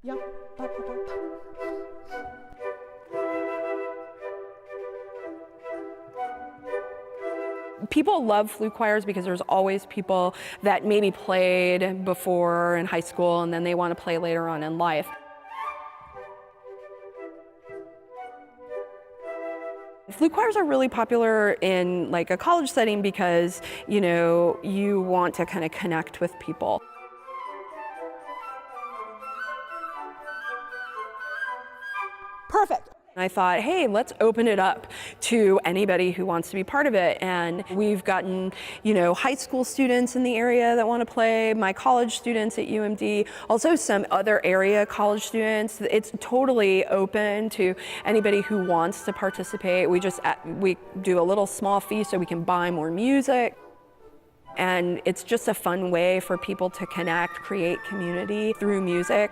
Yum, ba, ba, ba, People love flute choirs because there's always people that maybe played before in high school and then they want to play later on in life. Flute choirs are really popular in like a college setting because, you want to kind of connect with people. Perfect. I thought, hey, let's open it up to anybody who wants to be part of it. And we've gotten, high school students in the area that want to play, my college students at UMD, also some other area college students. It's totally open to anybody who wants to participate. We do a little small fee so we can buy more music. And it's just a fun way for people to connect, create community through music.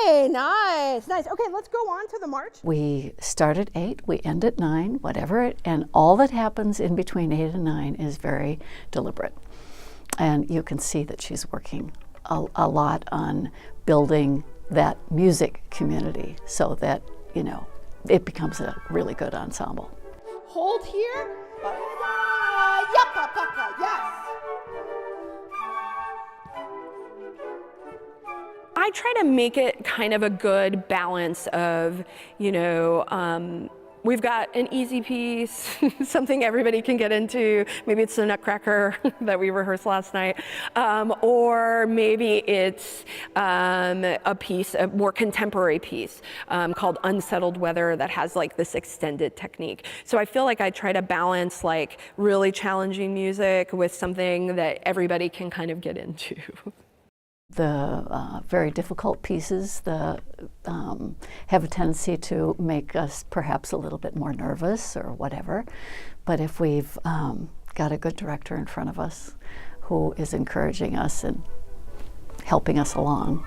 Hey, nice. Okay, let's go on to the march. We start at 8, we end at 9, whatever, and all that happens in between 8 and 9 is very deliberate. And you can see that she's working a lot on building that music community so that, it becomes a really good ensemble. Hold here. Yes. I try to make it kind of a good balance of, we've got an easy piece, something everybody can get into. Maybe it's the Nutcracker that we rehearsed last night. Or maybe it's a more contemporary piece called Unsettled Weather that has like this extended technique. So I feel like I try to balance like really challenging music with something that everybody can kind of get into. The very difficult pieces have a tendency to make us perhaps a little bit more nervous or whatever. But if we've got a good director in front of us who is encouraging us and helping us along,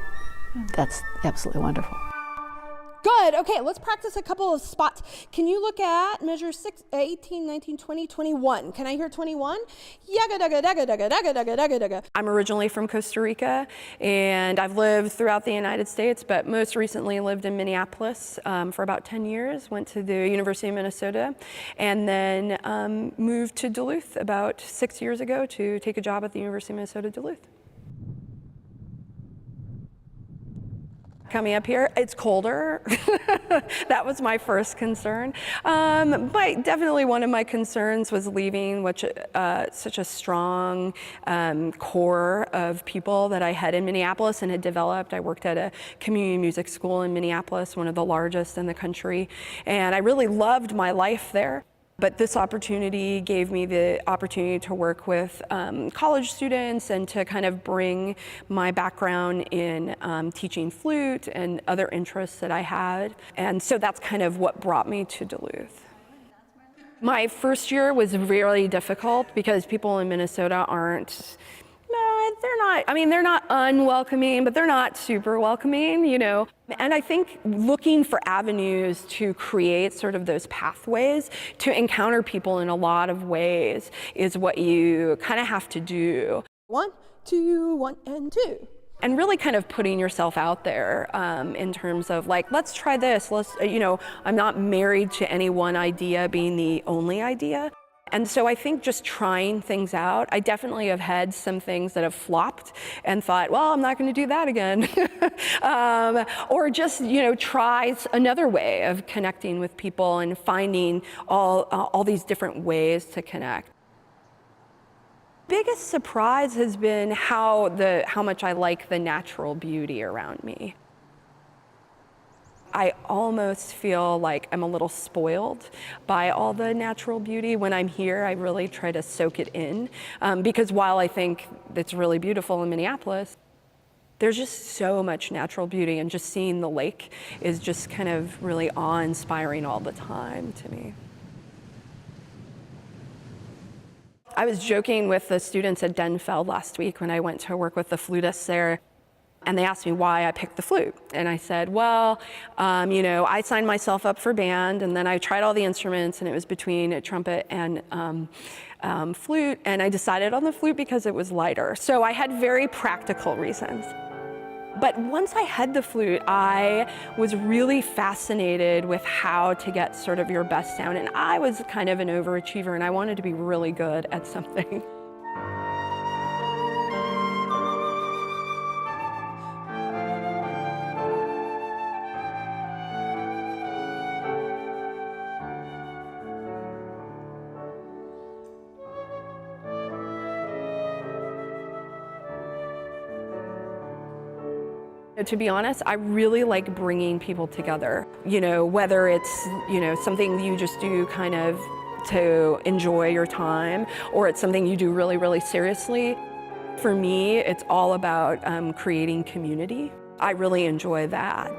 that's absolutely wonderful. Good. Okay, let's practice a couple of spots. Can you look at measure 6, 18, 19, 20, 21? Can I hear 21? Yaga daga daga daga daga daga daga daga. I'm originally from Costa Rica, and I've lived throughout the United States, but most recently lived in Minneapolis for about 10 years. Went to the University of Minnesota, and then moved to Duluth about 6 years ago to take a job at the University of Minnesota Duluth. Coming up here, it's colder. That was my first concern. But definitely one of my concerns was leaving such a strong core of people that I had in Minneapolis and had developed. I worked at a community music school in Minneapolis, one of the largest in the country, and I really loved my life there. But this opportunity gave me the opportunity to work with college students and to kind of bring my background in teaching flute and other interests that I had. And so that's kind of what brought me to Duluth. My first year was really difficult because people in Minnesota they're not unwelcoming, but they're not super welcoming, And I think looking for avenues to create sort of those pathways to encounter people in a lot of ways is what you kind of have to do. 1, 2, 1, and 2. And really kind of putting yourself out there in terms of like, let's try this. I'm not married to any one idea being the only idea. And so I think just trying things out, I definitely have had some things that have flopped and thought, well, I'm not going to do that again. Or just, try another way of connecting with people and finding all these different ways to connect. Biggest surprise has been how much I like the natural beauty around me. I almost feel like I'm a little spoiled by all the natural beauty. When I'm here, I really try to soak it in because while I think it's really beautiful in Minneapolis, there's just so much natural beauty, and just seeing the lake is just kind of really awe-inspiring all the time to me. I was joking with the students at Denfeld last week when I went to work with the flutists there. And they asked me why I picked the flute. And I said, well, I signed myself up for band, and then I tried all the instruments, and it was between a trumpet and flute. And I decided on the flute because it was lighter. So I had very practical reasons. But once I had the flute, I was really fascinated with how to get sort of your best sound. And I was kind of an overachiever, and I wanted to be really good at something. To be honest, I really like bringing people together, whether it's, something you just do kind of to enjoy your time, or it's something you do really, really seriously. For me, it's all about creating community. I really enjoy that.